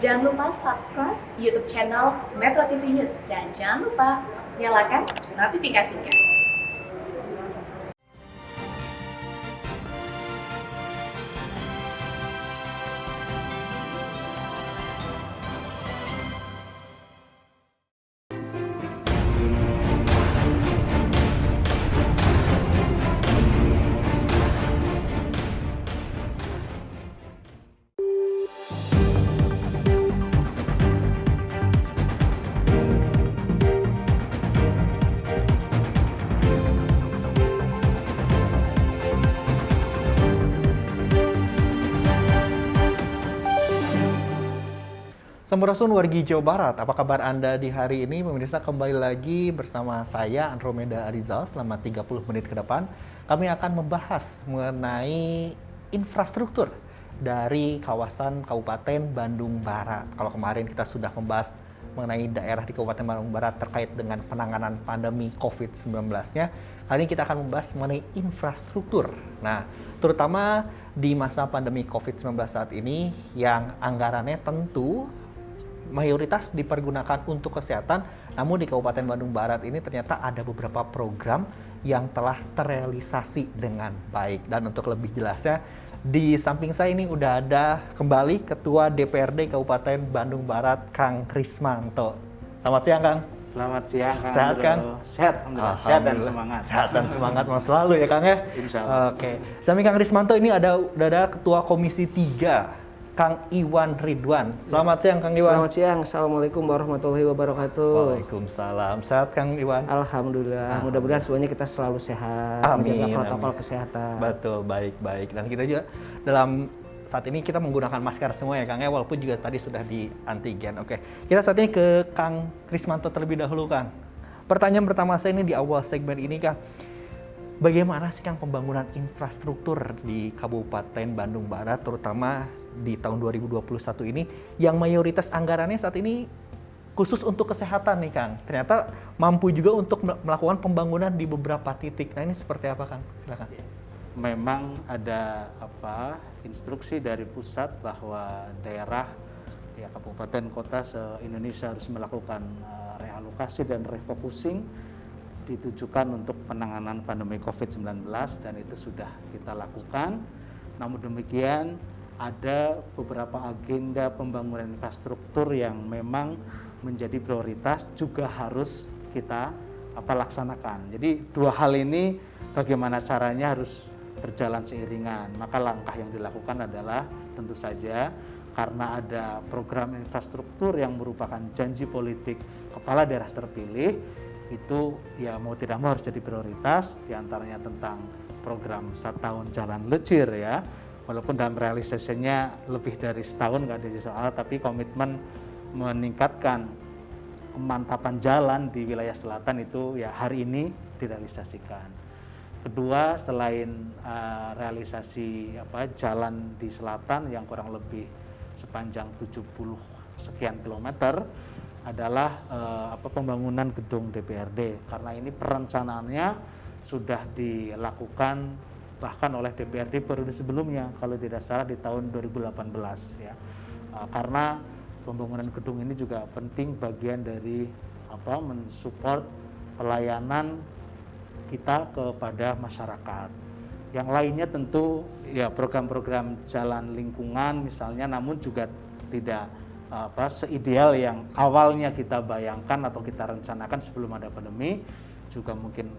Jangan lupa subscribe YouTube channel Metro TV News dan jangan lupa nyalakan notifikasinya. Sampurasun wargi Jawa Barat, apa kabar Anda di hari ini? Pemirsa, kembali lagi bersama saya Andromeda Arizal selama 30 menit ke depan. Kami akan membahas mengenai infrastruktur dari kawasan Kabupaten Bandung Barat. Kalau kemarin kita sudah membahas mengenai daerah di Kabupaten Bandung Barat terkait dengan penanganan pandemi COVID-19-nya, kali ini kita akan membahas mengenai infrastruktur. Nah, terutama di masa pandemi COVID-19 saat ini yang anggarannya tentu mayoritas dipergunakan untuk kesehatan, namun di Kabupaten Bandung Barat ini ternyata ada beberapa program yang telah terrealisasi dengan baik. Dan untuk lebih jelasnya, di samping saya ini udah ada kembali Ketua DPRD Kabupaten Bandung Barat, Kang Krismanto. Selamat siang, Kang. Selamat siang, Kang. Sehat, Kang? Sehat, alhamdulillah. Sehat dan semangat. Sehat dan semangat mas selalu ya, Kang ya. Insya Allah. Oke. Samping Kang Krismanto ini udah ada Ketua Komisi 3, Kang Iwan Ridwan. Selamat siang, Kang Iwan. Selamat siang. Assalamualaikum warahmatullahi wabarakatuh. Waalaikumsalam. Sehat, Kang Iwan? Alhamdulillah. Mudah-mudahan semuanya kita selalu sehat. Amin, menjaga protokol amin. kesehatan. Betul, baik-baik. Dan kita juga dalam saat ini kita menggunakan masker semua ya, Kang ya, walaupun juga tadi sudah di antigen. Oke, kita saat ini ke Kang Krismanto terlebih dahulu, Kang. Pertanyaan pertama saya ini di awal segmen ini, Kang. Bagaimana sih, Kang, pembangunan infrastruktur di Kabupaten Bandung Barat, terutama di tahun 2021 ini, yang mayoritas anggarannya saat ini khusus untuk kesehatan nih, Kang. Ternyata mampu juga untuk melakukan pembangunan di beberapa titik. Nah, ini seperti apa, Kang? Silakan. Memang ada instruksi dari pusat bahwa daerah ya kabupaten kota se-Indonesia harus melakukan realokasi dan refocusing ditujukan untuk penanganan pandemi COVID-19 dan itu sudah kita lakukan. Namun demikian ada beberapa agenda pembangunan infrastruktur yang memang menjadi prioritas juga harus kita laksanakan. Jadi dua hal ini bagaimana caranya harus berjalan seiringan. Maka langkah yang dilakukan adalah tentu saja karena ada program infrastruktur yang merupakan janji politik kepala daerah terpilih, itu ya mau tidak mau harus jadi prioritas, diantaranya tentang program 1 tahun jalan lecir ya. Walaupun dalam realisasinya lebih dari setahun nggak ada soal, tapi komitmen meningkatkan kemantapan jalan di wilayah selatan itu ya hari ini direalisasikan. Kedua, selain realisasi jalan di selatan yang kurang lebih sepanjang 70 sekian kilometer adalah pembangunan gedung DPRD, karena ini perencanaannya sudah dilakukan bahkan oleh DPRD periode sebelumnya, kalau tidak salah di tahun 2018 ya. Karena pembangunan gedung ini juga penting bagian dari mensupport pelayanan kita kepada masyarakat. Yang lainnya tentu ya program-program jalan lingkungan misalnya, namun juga tidak seideal yang awalnya kita bayangkan atau kita rencanakan sebelum ada pandemi. Juga mungkin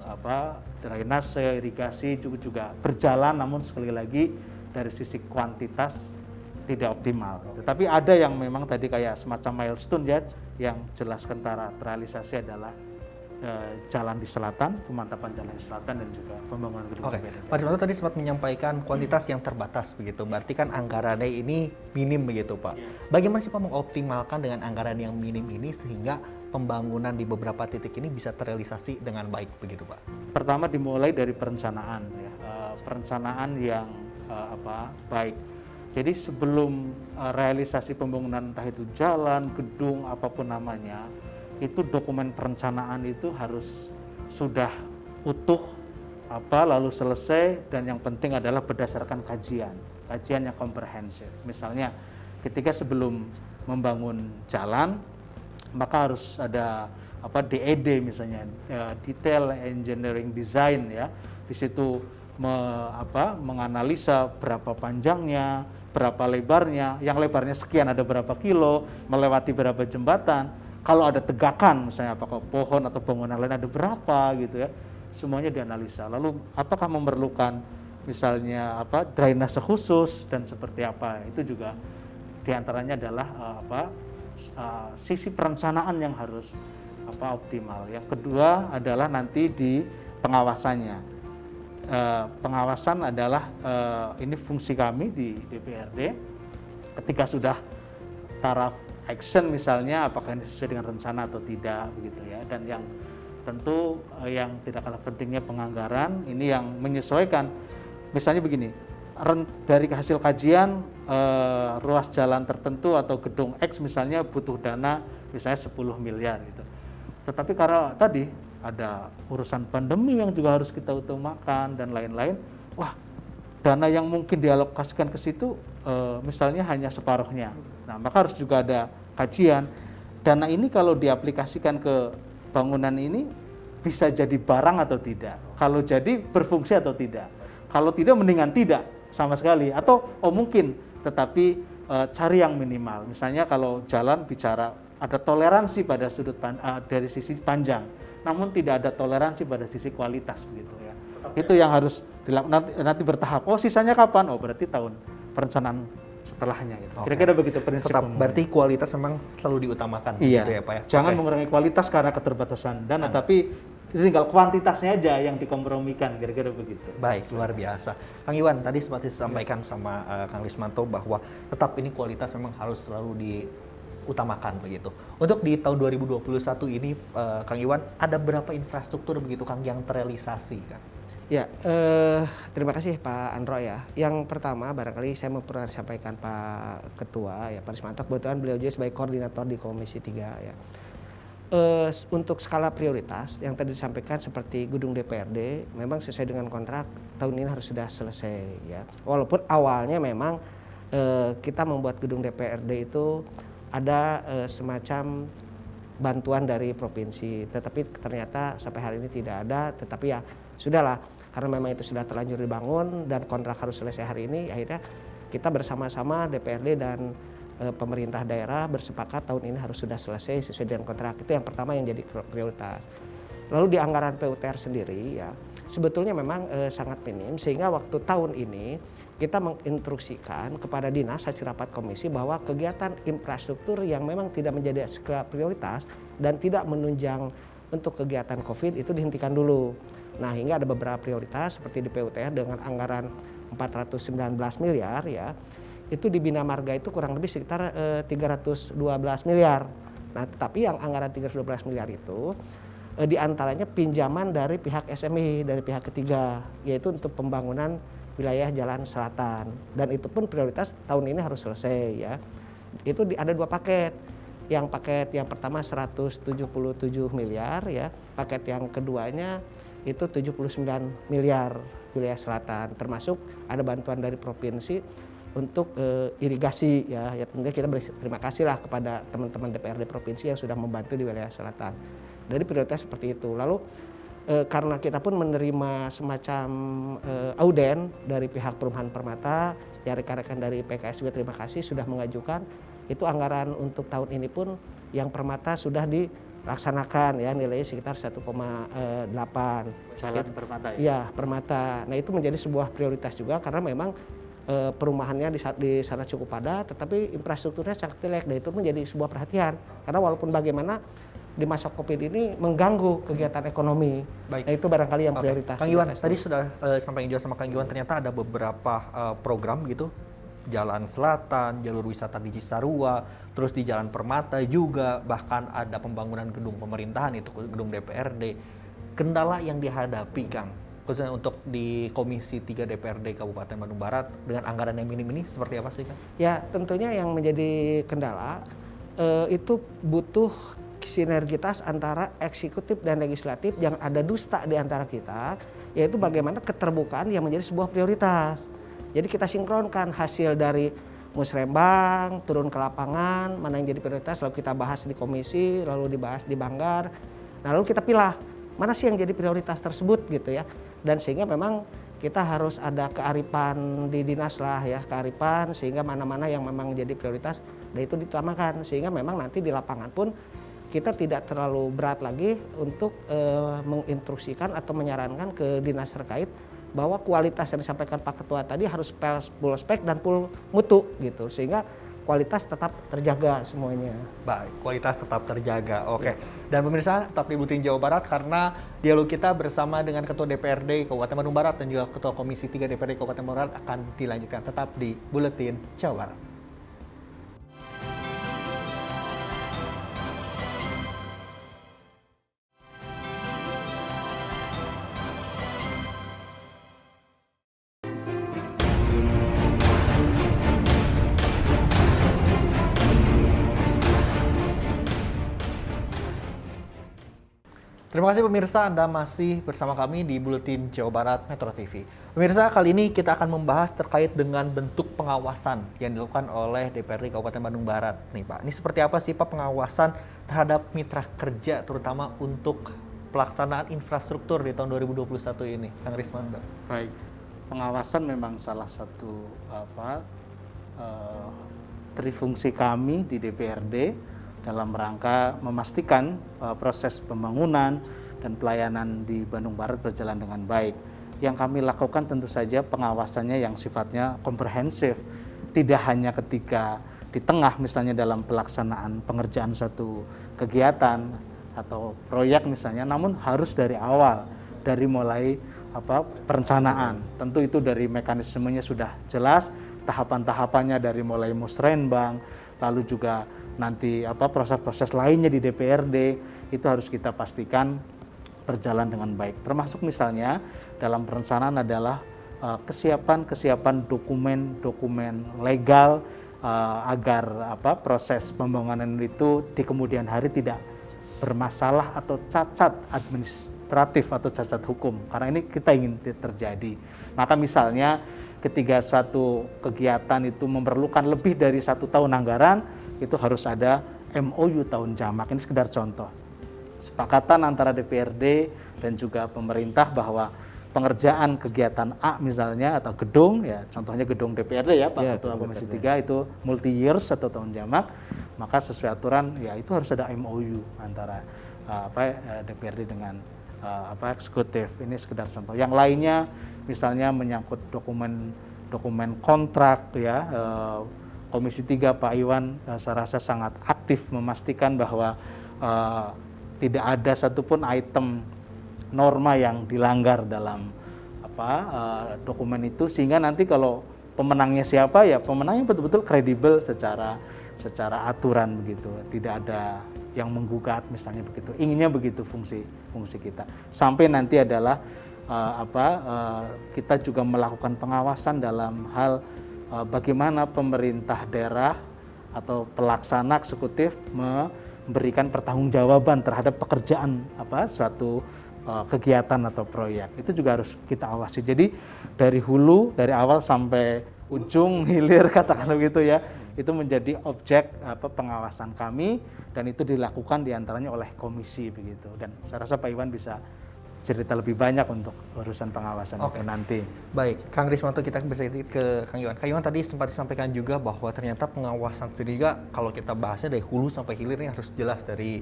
drainase, irigasi juga berjalan, namun sekali lagi dari sisi kuantitas tidak optimal. Tetapi ada yang memang tadi kayak semacam milestone ya, yang jelas kentara terrealisasi adalah jalan di selatan, pemantapan jalan di selatan dan juga pembangunan gedung. Oke, Pak Krismanto tadi sempat menyampaikan kuantitas yang terbatas begitu, berarti kan anggarannya ini minim begitu, Pak. Bagaimana sih Pak mengoptimalkan dengan anggaran yang minim ini sehingga pembangunan di beberapa titik ini bisa terrealisasi dengan baik begitu, Pak? Pertama dimulai dari perencanaan ya, perencanaan yang baik. Jadi sebelum realisasi pembangunan entah itu jalan, gedung, apapun namanya, itu dokumen perencanaan itu harus sudah utuh lalu selesai, dan yang penting adalah berdasarkan kajian yang komprehensif. Misalnya ketika sebelum membangun jalan, maka harus ada DED misalnya, detail engineering design ya. Di situ menganalisa berapa panjangnya, berapa lebarnya, yang lebarnya sekian ada berapa kilo, melewati berapa jembatan. Kalau ada tegakan misalnya apakah pohon atau bangunan lain ada berapa gitu ya. Semuanya dianalisa. Lalu apakah memerlukan misalnya drainase khusus dan seperti apa. Itu juga diantaranya adalah sisi perencanaan yang harus optimal. Yang kedua adalah nanti di pengawasannya. Pengawasan adalah ini fungsi kami di DPRD. Ketika sudah taraf action misalnya, apakah ini sesuai dengan rencana atau tidak begitu ya. Dan yang tentu yang tidak kalah pentingnya penganggaran ini yang menyesuaikan. Misalnya begini, dari hasil kajian ruas jalan tertentu atau gedung X misalnya butuh dana misalnya 10 miliar gitu. Tetapi karena tadi ada urusan pandemi yang juga harus kita utamakan dan lain-lain, wah dana yang mungkin dialokasikan ke situ misalnya hanya separuhnya. Nah, maka harus juga ada kajian. Dana ini kalau diaplikasikan ke bangunan ini bisa jadi barang atau tidak. Kalau jadi berfungsi atau tidak. Kalau tidak mendingan tidak sama sekali. Atau mungkin tetapi cari yang minimal. Misalnya kalau jalan bicara ada toleransi pada dari sisi panjang, namun tidak ada toleransi pada sisi kualitas begitu ya. Itu yang harus dilakukan nanti bertahap. Sisanya kapan? Berarti tahun perencanaan setelahnya gitu. Kira-kira begitu prinsip. Berarti kualitas memang selalu diutamakan iya. gitu ya Pak ya. Jangan mengurangi kualitas karena keterbatasan dana, tapi tinggal kuantitasnya aja yang dikompromikan, kira-kira begitu. Baik, luar biasa. Kang Iwan, tadi seperti disampaikan sama Kang Lismanto bahwa tetap ini kualitas memang harus selalu diutamakan begitu. Untuk di tahun 2021 ini, Kang Iwan, ada berapa infrastruktur begitu Kang yang terrealisasi Kang? Ya, terima kasih Pak Andro ya. Yang pertama barangkali saya mau pernah sampaikan Pak Ketua ya, Pak Lismanto, kebetulan beliau juga sebagai koordinator di Komisi 3 ya. Untuk skala prioritas yang tadi disampaikan seperti gedung DPRD memang sesuai dengan kontrak tahun ini harus sudah selesai ya. Walaupun awalnya memang kita membuat gedung DPRD itu ada semacam bantuan dari provinsi, tetapi ternyata sampai hari ini tidak ada. Tetapi ya sudahlah, karena memang itu sudah terlanjur dibangun dan kontrak harus selesai hari ini, akhirnya kita bersama-sama DPRD dan pemerintah daerah bersepakat tahun ini harus sudah selesai sesuai dengan kontrak. Itu yang pertama yang jadi prioritas. Lalu di anggaran PUTR sendiri ya sebetulnya memang sangat minim, sehingga waktu tahun ini kita menginstruksikan kepada dinas hasil rapat komisi bahwa kegiatan infrastruktur yang memang tidak menjadi skala prioritas dan tidak menunjang untuk kegiatan COVID itu dihentikan dulu. Nah, hingga ada beberapa prioritas seperti di PUTR dengan anggaran 419 miliar ya. Itu di Bina Marga itu kurang lebih sekitar 312 miliar. Nah, tapi yang anggaran 312 miliar itu diantaranya pinjaman dari pihak SME, dari pihak ketiga, yaitu untuk pembangunan wilayah Jalan Selatan. Dan itu pun prioritas tahun ini harus selesai ya. Itu ada dua paket. Yang paket yang pertama 177 miliar ya. Paket yang keduanya itu 79 miliar wilayah selatan, termasuk ada bantuan dari provinsi untuk irigasi ya. Ya tentunya kita berterima kasih lah kepada teman-teman DPRD provinsi yang sudah membantu di wilayah selatan. Dari prioritas seperti itu. Lalu karena kita pun menerima semacam auden dari pihak Perumahan Permata, ya rekan-rekan dari PKS juga terima kasih sudah mengajukan itu anggaran untuk tahun ini pun yang Permata sudah dilaksanakan ya, nilainya sekitar 1,8 jalan Permata ya. Iya, Permata. Nah, itu menjadi sebuah prioritas juga karena memang perumahannya di sana cukup padat, tetapi infrastrukturnya sangat jelek, dan itu menjadi sebuah perhatian karena walaupun bagaimana di masa COVID ini mengganggu kegiatan ekonomi. Baik. Nah, itu barangkali yang prioritas. Kang Iwan, tadi sudah sampaikan juga sama Kang Iwan, ternyata ada beberapa program gitu, Jalan Selatan, jalur wisata di Cisarua, terus di Jalan Permata juga, bahkan ada pembangunan gedung pemerintahan, itu gedung DPRD. Kendala yang dihadapi, Kang, khususnya untuk di Komisi 3 DPRD Kabupaten Bandung Barat dengan anggaran yang minim ini seperti apa sih, Kang? Ya, tentunya yang menjadi kendala itu butuh sinergitas antara eksekutif dan legislatif, yang ada dusta di antara kita, yaitu bagaimana keterbukaan yang menjadi sebuah prioritas. Jadi kita sinkronkan hasil dari musrembang, turun ke lapangan, mana yang jadi prioritas, lalu kita bahas di komisi, lalu dibahas di Banggar. Nah, lalu kita pilih mana sih yang jadi prioritas tersebut gitu ya. Dan sehingga memang kita harus ada kearifan di dinas lah ya, kearifan sehingga mana-mana yang memang jadi prioritas dan itu ditamakan, sehingga memang nanti di lapangan pun kita tidak terlalu berat lagi untuk menginstruksikan atau menyarankan ke dinas terkait bahwa kualitas yang disampaikan Pak Ketua tadi harus full spek dan full mutu gitu, sehingga kualitas tetap terjaga semuanya. Baik, kualitas tetap terjaga. Oke. Dan pemirsa tetap di Buletin Jawa Barat karena dialog kita bersama dengan Ketua DPRD Kabupaten Bandung Barat dan juga Ketua Komisi 3 DPRD Kabupaten Bandung Barat akan dilanjutkan tetap di Buletin Jawa Barat. Terima kasih pemirsa, Anda masih bersama kami di Buletin Jawa Barat Metro TV. Pemirsa, kali ini kita akan membahas terkait dengan bentuk pengawasan yang dilakukan oleh DPRD Kabupaten Bandung Barat. Nih Pak, ini seperti apa sih Pak pengawasan terhadap mitra kerja terutama untuk pelaksanaan infrastruktur di tahun 2021 ini, Kang Rismanto? Baik, pengawasan memang salah satu trifungsi kami di DPRD dalam rangka memastikan proses pembangunan dan pelayanan di Bandung Barat berjalan dengan baik. Yang kami lakukan tentu saja pengawasannya yang sifatnya komprehensif, tidak hanya ketika di tengah misalnya dalam pelaksanaan pengerjaan suatu kegiatan atau proyek misalnya, namun harus dari awal, dari mulai perencanaan. Tentu itu dari mekanismenya sudah jelas, tahapan-tahapannya dari mulai musrenbang, lalu juga nanti proses-proses lainnya di DPRD itu harus kita pastikan berjalan dengan baik. Termasuk misalnya dalam perencanaan adalah kesiapan dokumen legal agar proses pembangunan itu di kemudian hari tidak bermasalah atau cacat administratif atau cacat hukum, karena ini kita ingin terjadi. Maka misalnya ketika suatu kegiatan itu memerlukan lebih dari 1 tahun anggaran, itu harus ada MOU tahun jamak. Ini sekedar contoh. Sepakatan antara DPRD dan juga pemerintah bahwa pengerjaan kegiatan A misalnya atau gedung, ya contohnya gedung DPRD ya Pak Ketua Komisi 3 itu multi years atau tahun jamak, maka sesuai aturan ya itu harus ada MOU antara DPRD dengan eksekutif. Ini sekedar contoh. Yang lainnya misalnya menyangkut dokumen kontrak ya, Komisi 3 Pak Iwan saya rasa sangat aktif memastikan bahwa tidak ada satupun item norma yang dilanggar dalam dokumen itu, sehingga nanti kalau pemenangnya siapa ya pemenangnya betul-betul kredibel secara aturan begitu, tidak ada yang menggugat misalnya begitu. Inginnya begitu fungsi kita. Sampai nanti adalah kita juga melakukan pengawasan dalam hal bagaimana pemerintah daerah atau pelaksana eksekutif memberikan pertanggungjawaban terhadap pekerjaan suatu kegiatan atau proyek. Itu juga harus kita awasi. Jadi dari hulu, dari awal sampai ujung hilir katakan begitu ya, itu menjadi objek pengawasan kami, dan itu dilakukan diantaranya oleh komisi begitu. Dan saya rasa Pak Iwan bisa cerita lebih banyak untuk urusan pengawasan itu nanti. Baik, Kang Rismanto, kita bisa ke Kang Iwan. Kang Iwan tadi sempat disampaikan juga bahwa ternyata pengawasan sendiri juga kalau kita bahasnya dari hulu sampai hilir ini harus jelas dari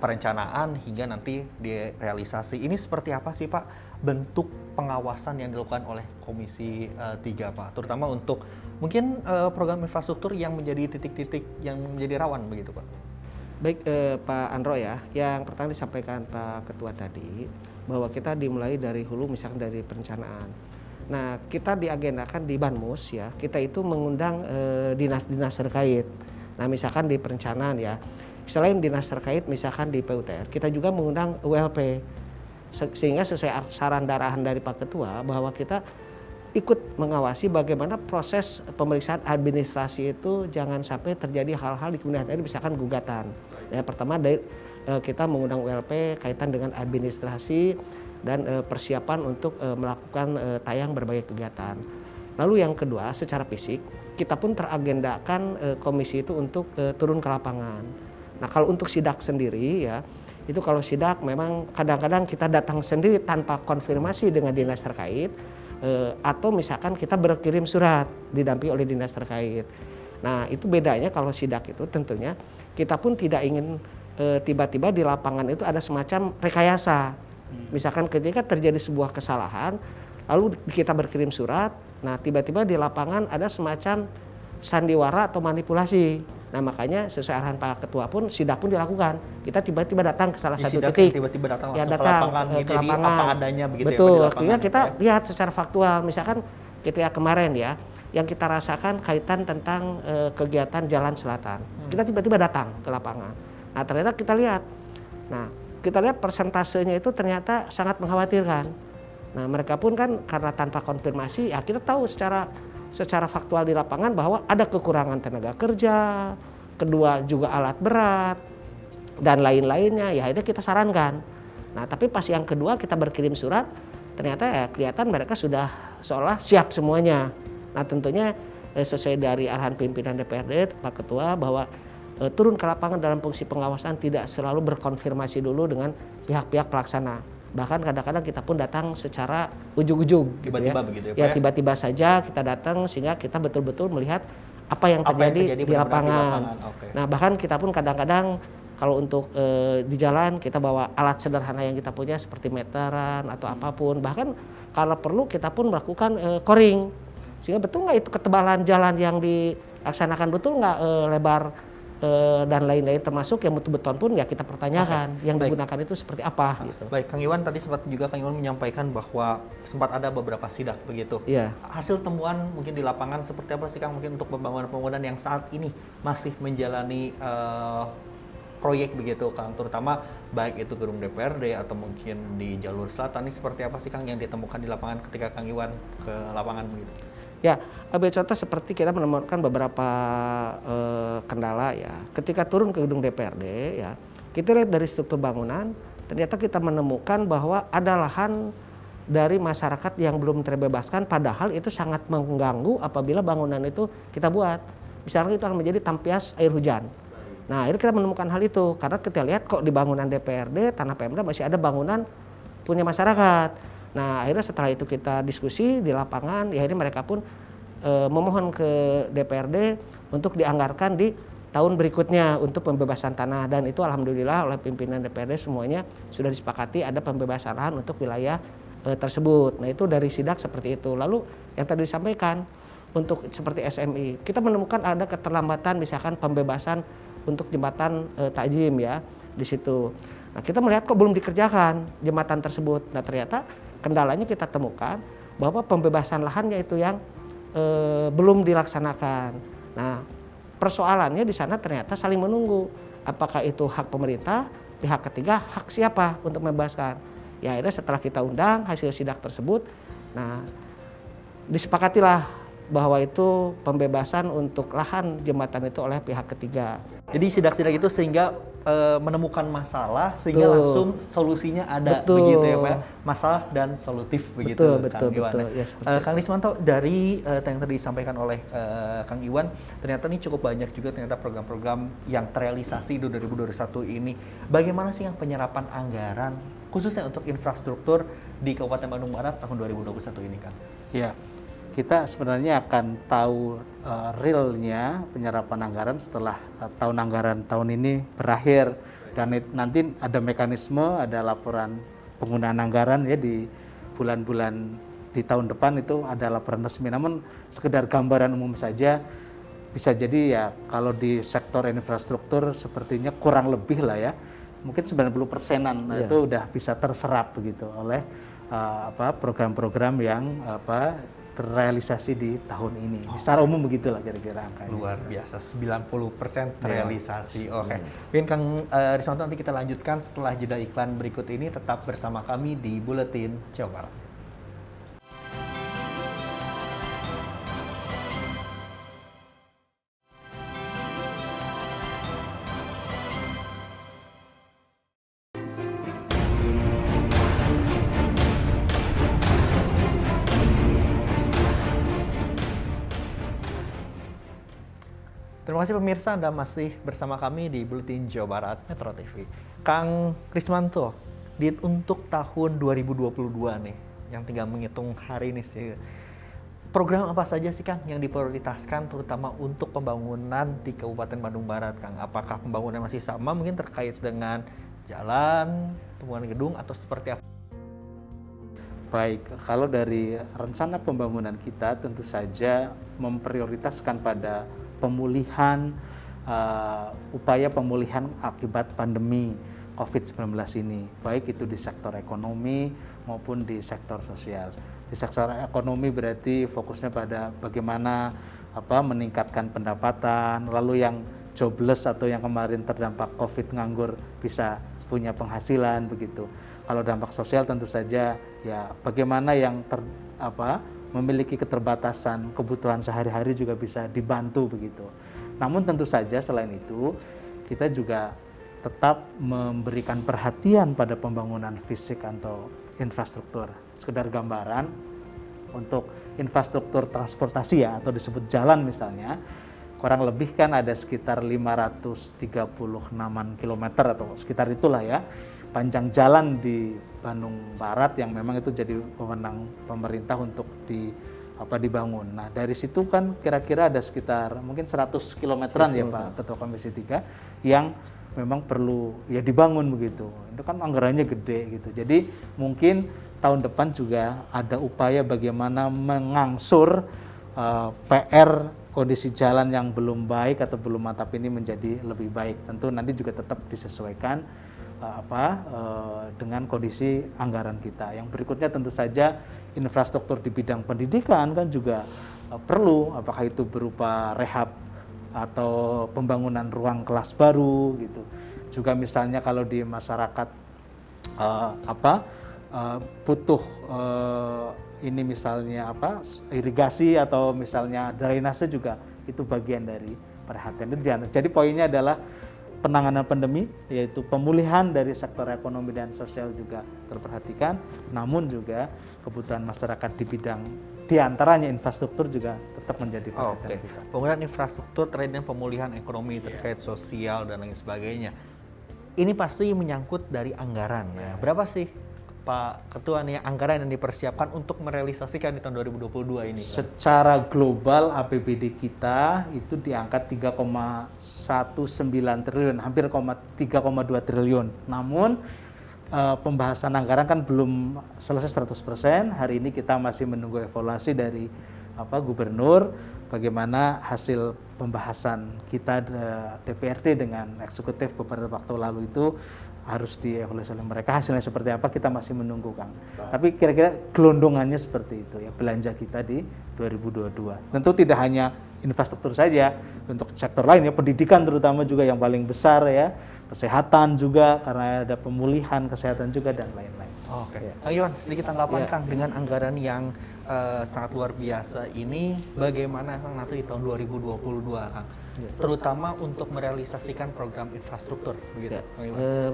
perencanaan hingga nanti direalisasi. Ini seperti apa sih Pak bentuk pengawasan yang dilakukan oleh Komisi 3 Pak? Terutama untuk mungkin program infrastruktur yang menjadi titik-titik yang menjadi rawan begitu Pak? Baik Pak Andro ya, yang pertama disampaikan Pak Ketua tadi bahwa kita dimulai dari hulu misalkan dari perencanaan. Nah kita diagendakan di Banmus ya, kita itu mengundang dinas-dinas terkait. Nah misalkan di perencanaan ya, selain dinas terkait misalkan di PUTR, kita juga mengundang ULP. Sehingga sesuai saran arahan dari Pak Ketua bahwa kita ikut mengawasi bagaimana proses pemeriksaan administrasi itu jangan sampai terjadi hal-hal di kemudian hari misalkan gugatan. Ya, pertama dari kita mengundang ULP kaitan dengan administrasi dan persiapan untuk melakukan tayang berbagai kegiatan. Lalu yang kedua secara fisik kita pun teragendakan komisi itu untuk turun ke lapangan. Nah kalau untuk sidak sendiri ya, itu kalau sidak memang kadang-kadang kita datang sendiri tanpa konfirmasi dengan dinas terkait, atau misalkan kita berkirim surat didampingi oleh dinas terkait. Nah itu bedanya kalau sidak itu tentunya kita pun tidak ingin tiba-tiba di lapangan itu ada semacam rekayasa. Misalkan ketika terjadi sebuah kesalahan, lalu kita berkirim surat, nah tiba-tiba di lapangan ada semacam sandiwara atau manipulasi. Nah makanya sesuai arahan Pak Ketua pun sidak pun dilakukan. Kita tiba-tiba datang ke salah satu titik. Tiba-tiba datang Ya, langsung datang ke lapangan, gitu, ke lapangan. Jadi apa adanya begitu. Betul, ya, Pak, di waktunya lapangan, kita ya. lihat secara faktual. Misalkan ketika kemarin ya, yang kita rasakan kaitan tentang kegiatan Jalan Selatan. Kita tiba-tiba datang ke lapangan. Nah ternyata kita lihat, persentasenya itu ternyata sangat mengkhawatirkan. Nah mereka pun kan karena tanpa konfirmasi, ya kita tahu secara faktual di lapangan bahwa ada kekurangan tenaga kerja, kedua juga alat berat, dan lain-lainnya, ya akhirnya kita sarankan. Nah tapi pas yang kedua kita berkirim surat, ternyata ya kelihatan mereka sudah seolah siap semuanya. Nah tentunya sesuai dari arahan pimpinan DPRD, Pak Ketua, bahwa turun ke lapangan dalam fungsi pengawasan tidak selalu berkonfirmasi dulu dengan pihak-pihak pelaksana. Bahkan kadang-kadang kita pun datang secara ujug-ujug. Tiba-tiba begitu ya, Pak? Ya tiba-tiba saja kita datang sehingga kita betul-betul melihat apa yang terjadi di lapangan. Okay. Nah bahkan kita pun kadang-kadang kalau untuk di jalan kita bawa alat sederhana yang kita punya seperti meteran atau apapun. Bahkan kalau perlu kita pun melakukan coring. Sehingga betul nggak itu ketebalan jalan yang dilaksanakan, betul nggak lebar dan lain-lain, termasuk yang mutu beton pun ya kita pertanyakan yang digunakan itu seperti apa gitu. Baik, Kang Iwan tadi sempat juga Kang Iwan menyampaikan bahwa sempat ada beberapa sidak begitu. Iya. Hasil temuan mungkin di lapangan seperti apa sih Kang mungkin untuk pembangunan-pembangunan yang saat ini masih menjalani proyek begitu Kang, terutama baik itu gedung DPRD atau mungkin di jalur selatan, ini seperti apa sih Kang yang ditemukan di lapangan ketika Kang Iwan ke lapangan begitu? Ya, ambil contoh seperti kita menemukan beberapa kendala ya. Ketika turun ke gedung DPRD ya, kita lihat dari struktur bangunan, ternyata kita menemukan bahwa ada lahan dari masyarakat yang belum terbebaskan, padahal itu sangat mengganggu apabila bangunan itu kita buat. Misalnya itu akan menjadi tampias air hujan. Nah, akhirnya kita menemukan hal itu karena kita lihat kok di bangunan DPRD, tanah Pemda masih ada bangunan punya masyarakat. Nah akhirnya setelah itu kita diskusi di lapangan, ya akhirnya mereka pun memohon ke DPRD untuk dianggarkan di tahun berikutnya untuk pembebasan tanah, dan itu alhamdulillah oleh pimpinan DPRD semuanya sudah disepakati ada pembebasan lahan untuk wilayah tersebut. Nah itu dari sidak seperti itu. Lalu yang tadi disampaikan untuk seperti SMI, kita menemukan ada keterlambatan misalkan pembebasan untuk jembatan Takjim ya di situ. Nah kita melihat kok belum dikerjakan jembatan tersebut. Nah ternyata kendalanya kita temukan bahwa pembebasan lahannya itu yang belum dilaksanakan. Nah persoalannya di sana ternyata saling menunggu. Apakah itu hak pemerintah, pihak ketiga, hak siapa untuk membebaskan? Ya akhirnya setelah kita undang hasil sidak tersebut, nah disepakatilah bahwa itu pembebasan untuk lahan jembatan itu oleh pihak ketiga. Jadi sidak-sidak itu sehingga menemukan masalah sehingga Betul. langsung solusinya ada. Betul. Begitu ya Pak, masalah dan solutif begitu. Betul, Kang Iwan. ya, seperti Kang Lismanto, dari yang tadi disampaikan oleh Kang Iwan, ternyata ini cukup banyak juga ternyata program-program yang terrealisasi di 2021 ini. Bagaimana sih yang penyerapan anggaran khususnya untuk infrastruktur di Kabupaten Bandung Barat tahun 2021 ini Kang? Ya, kita sebenarnya akan tahu realnya penyerapan anggaran setelah tahun anggaran tahun ini berakhir, dan nanti ada mekanisme, ada laporan penggunaan anggaran ya di bulan-bulan di tahun depan itu ada laporan resmi. Namun sekedar gambaran umum saja, bisa jadi ya kalau di sektor infrastruktur sepertinya kurang lebih lah ya, mungkin 90%-an itu udah bisa terserap begitu oleh program-program yang terrealisasi di tahun ini. Secara umum begitulah kira-kira angkanya. Luar biasa, 90% terrealisasi. Oke. Mungkin Kang Rismanto nanti kita lanjutkan setelah jeda iklan berikut ini. Tetap bersama kami di Buletin Jawa Barat. Terima kasih pemirsa, Anda masih bersama kami di Buletin Jawa Barat Metro TV. Kang Krismanto, untuk tahun 2022 nih, yang tinggal menghitung hari ini sih, program apa saja sih Kang yang diprioritaskan terutama untuk pembangunan di Kabupaten Bandung Barat, Kang? Apakah pembangunan masih sama mungkin terkait dengan jalan, pembangunan gedung, atau seperti apa? Baik, kalau dari rencana pembangunan kita tentu saja memprioritaskan pada pemulihan, upaya pemulihan akibat pandemi COVID-19 ini, baik itu di sektor ekonomi maupun di sektor sosial. Di sektor ekonomi berarti fokusnya pada bagaimana meningkatkan pendapatan, lalu yang jobless atau yang kemarin terdampak COVID nganggur bisa punya penghasilan begitu. Kalau dampak sosial tentu saja ya bagaimana yang memiliki keterbatasan kebutuhan sehari-hari juga bisa dibantu begitu. Namun tentu saja selain itu kita juga tetap memberikan perhatian pada pembangunan fisik atau infrastruktur. Sekedar gambaran untuk infrastruktur transportasi ya atau disebut jalan misalnya, kurang lebih kan ada sekitar 536 km atau sekitar itulah ya panjang jalan di Bandung Barat yang memang itu jadi wewenang pemerintah untuk dibangun. Nah dari situ kan kira-kira ada sekitar mungkin 100 kilometeran ya Pak Ketua Komisi 3 yang memang perlu ya dibangun begitu. Itu kan anggarannya gede gitu. Jadi mungkin tahun depan juga ada upaya bagaimana mengangsur PR kondisi jalan yang belum baik atau belum mantap ini menjadi lebih baik. Tentu nanti juga tetap disesuaikan dengan kondisi anggaran kita. Yang berikutnya tentu saja infrastruktur di bidang pendidikan kan juga perlu, apakah itu berupa rehab atau pembangunan ruang kelas baru gitu. Juga misalnya kalau di masyarakat butuh ini misalnya irigasi atau misalnya drainase juga itu bagian dari perhatian. Jadi poinnya adalah penanganan pandemi, yaitu pemulihan dari sektor ekonomi dan sosial juga terperhatikan, namun juga kebutuhan masyarakat di bidang diantaranya infrastruktur juga tetap menjadi perhatian kita. Pembangunan infrastruktur terkait dengan pemulihan ekonomi terkait sosial dan lain sebagainya. Ini pasti menyangkut dari anggaran. Nah, berapa sih Pak Ketua nih anggaran yang dipersiapkan untuk merealisasikan di tahun 2022 ini? Secara global APBD kita itu di angka 3,19 triliun, hampir 3,2 triliun. Namun pembahasan anggaran kan belum selesai 100%. Hari ini kita masih menunggu evaluasi dari Gubernur bagaimana hasil pembahasan kita DPRD dengan eksekutif beberapa waktu lalu itu harus dievaluasi oleh mereka, hasilnya seperti apa kita masih menunggu Kang. Tapi kira-kira gelondongannya seperti itu ya belanja kita di 2022. Tentu tidak hanya infrastruktur saja, untuk sektor lain ya pendidikan terutama juga yang paling besar ya, kesehatan juga karena ada pemulihan kesehatan juga dan lain-lain. Oke. Kang Iwan, sedikit tanggapan Kang dengan anggaran yang sangat luar biasa ini, bagaimana Kang nanti di tahun 2022 Kang? Terutama untuk merealisasikan program infrastruktur begitu.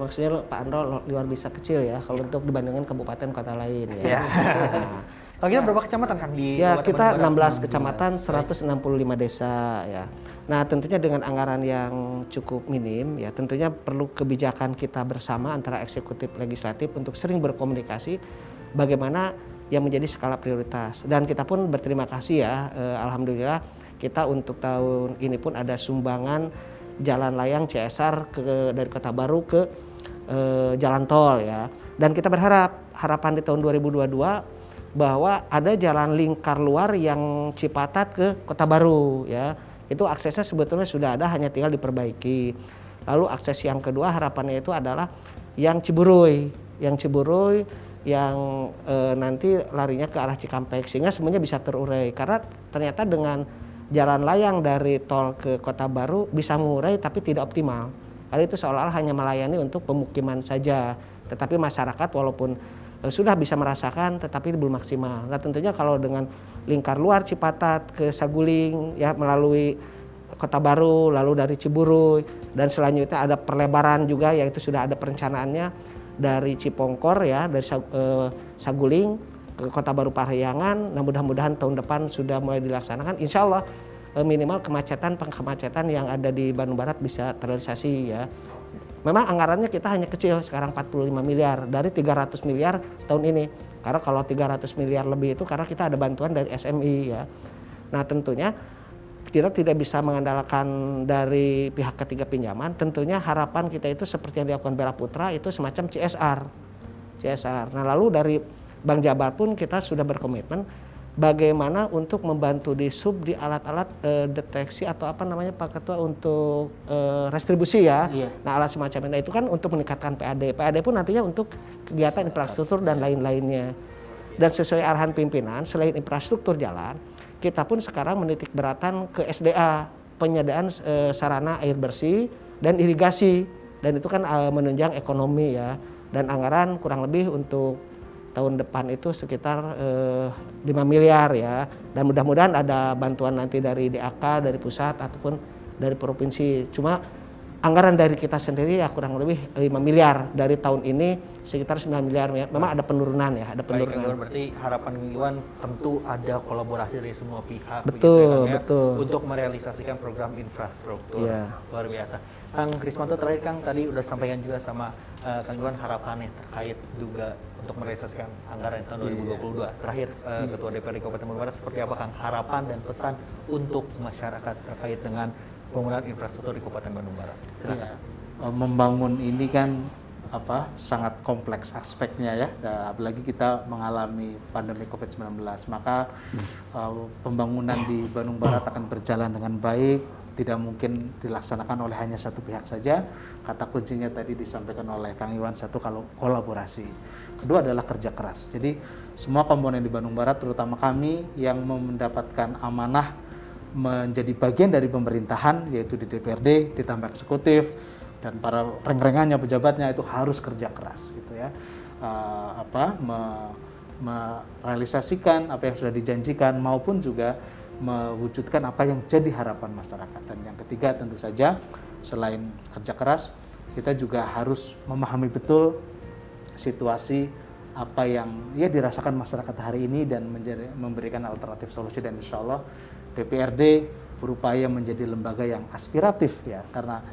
Maksudnya Pak Andro luar biasa kecil ya kalau untuk dibandingkan kabupaten kota lain ya. Kalau kita berapa kecamatan Kang di kita 16 kecamatan, 165 desa ya. Nah, tentunya dengan anggaran yang cukup minim ya, tentunya perlu kebijakan kita bersama antara eksekutif legislatif untuk sering berkomunikasi bagaimana yang menjadi skala prioritas. Dan kita pun berterima kasih ya, alhamdulillah kita untuk tahun ini pun ada sumbangan jalan layang CSR dari Kota Baru ke jalan tol ya. Dan kita berharap harapan di tahun 2022 bahwa ada jalan lingkar luar yang Cipatat ke Kota Baru ya. Itu aksesnya sebetulnya sudah ada, hanya tinggal diperbaiki. Lalu akses yang kedua harapannya itu adalah yang Ciburuy yang nanti larinya ke arah Cikampek sehingga semuanya bisa terurai. Karena ternyata dengan jalan layang dari tol ke Kota Baru bisa mengurai tapi tidak optimal. Karena itu seolah-olah hanya melayani untuk pemukiman saja. Tetapi masyarakat walaupun sudah bisa merasakan tetapi belum maksimal. Nah tentunya kalau dengan lingkar luar Cipatat ke Saguling ya melalui Kota Baru lalu dari Ciburuy dan selanjutnya ada perlebaran juga yaitu sudah ada perencanaannya dari Cipongkor ya dari Saguling ke Kota Baru Parahyangan. Nah mudah-mudahan tahun depan sudah mulai dilaksanakan. Insya Allah minimal kemacetan yang ada di Bandung Barat bisa terrealisasi ya. Memang anggarannya kita hanya kecil sekarang 45 miliar dari 300 miliar tahun ini. Karena kalau 300 miliar lebih itu karena kita ada bantuan dari SMI ya. Nah tentunya kita tidak bisa mengandalkan dari pihak ketiga pinjaman. Tentunya harapan kita itu seperti yang dilakukan Bela Putra itu semacam CSR. Nah lalu dari Bank Jabar pun kita sudah berkomitmen bagaimana untuk membantu di alat-alat deteksi atau apa namanya Pak Ketua untuk restribusi ya. Iya. Nah alat semacam itu kan untuk meningkatkan PAD. PAD pun nantinya untuk kegiatan infrastruktur dan lain-lainnya. Dan sesuai arahan pimpinan, selain infrastruktur jalan, kita pun sekarang menitik beratan ke SDA, penyediaan sarana air bersih dan irigasi. Dan itu kan menunjang ekonomi ya. Dan anggaran kurang lebih untuk tahun depan itu sekitar 5 miliar ya. Dan mudah-mudahan ada bantuan nanti dari DAK, dari pusat ataupun dari provinsi. Cuma anggaran dari kita sendiri ya kurang lebih 5 miliar. Dari tahun ini sekitar 9 miliar ya. Memang ada penurunan ya, ada Baik, penurunan. Kang Iwan, berarti harapan Kang Iwan tentu ada kolaborasi dari semua pihak Betul, begitu ya, Kang, ya, betul. untuk merealisasikan program infrastruktur. Iya. Luar biasa. Kang Krismanto terakhir Kang tadi udah sampaikan juga sama Kang Iwan harapannya terkait juga untuk merealisasikan anggaran tahun 2022. Terakhir Ketua DPRD Kabupaten Bandung Barat seperti apa Kang harapan dan pesan untuk masyarakat terkait dengan pembangunan infrastruktur di Kabupaten Bandung Barat? Silakan. Membangun ini kan sangat kompleks aspeknya ya, apalagi kita mengalami pandemi COVID-19, maka pembangunan di Bandung Barat akan berjalan dengan baik, tidak mungkin dilaksanakan oleh hanya satu pihak saja. Kata kuncinya tadi disampaikan oleh Kang Iwan, satu kalau kolaborasi, kedua adalah kerja keras. Jadi semua komponen di Bandung Barat, terutama kami yang mendapatkan amanah menjadi bagian dari pemerintahan, yaitu di DPRD, ditambah eksekutif, dan para reng-rengannya pejabatnya itu harus kerja keras gitu ya, merealisasikan apa yang sudah dijanjikan maupun juga mewujudkan apa yang jadi harapan masyarakat. Dan yang ketiga tentu saja selain kerja keras, kita juga harus memahami betul situasi apa yang dirasakan masyarakat hari ini dan memberikan alternatif solusi. Dan insya Allah DPRD berupaya menjadi lembaga yang aspiratif ya, karena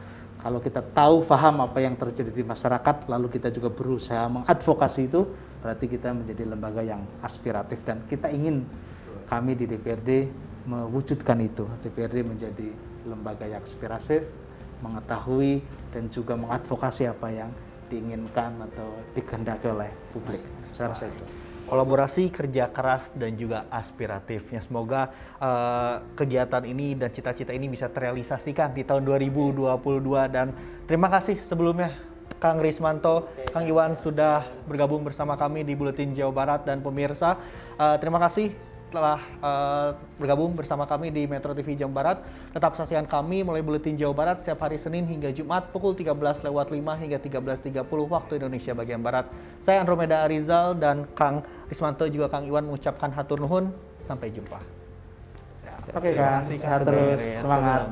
kalau kita tahu paham apa yang terjadi di masyarakat lalu kita juga berusaha mengadvokasi itu, berarti kita menjadi lembaga yang aspiratif. Dan kita ingin kami di DPRD mewujudkan itu, DPRD menjadi lembaga yang aspiratif, mengetahui dan juga mengadvokasi apa yang diinginkan atau dikehendaki oleh publik. Saya rasa itu. Kolaborasi, kerja keras, dan juga aspiratifnya. Semoga kegiatan ini dan cita-cita ini bisa terrealisasikan di tahun 2022. Dan terima kasih sebelumnya Kang Rismanto, Kang Iwan sudah bergabung bersama kami di Buletin Jawa Barat. Dan pemirsa, terima kasih telah bergabung bersama kami di Metro TV Jawa Barat. Tetap saksikan kami mulai Buletin Jawa Barat setiap hari Senin hingga Jumat pukul 13.05 hingga 13.30 waktu Indonesia bagian Barat. Saya Andromeda Arizal dan Kang Rismanto juga Kang Iwan mengucapkan hatur nuhun. Sampai jumpa. Oke Kang, sehat terus, semangat.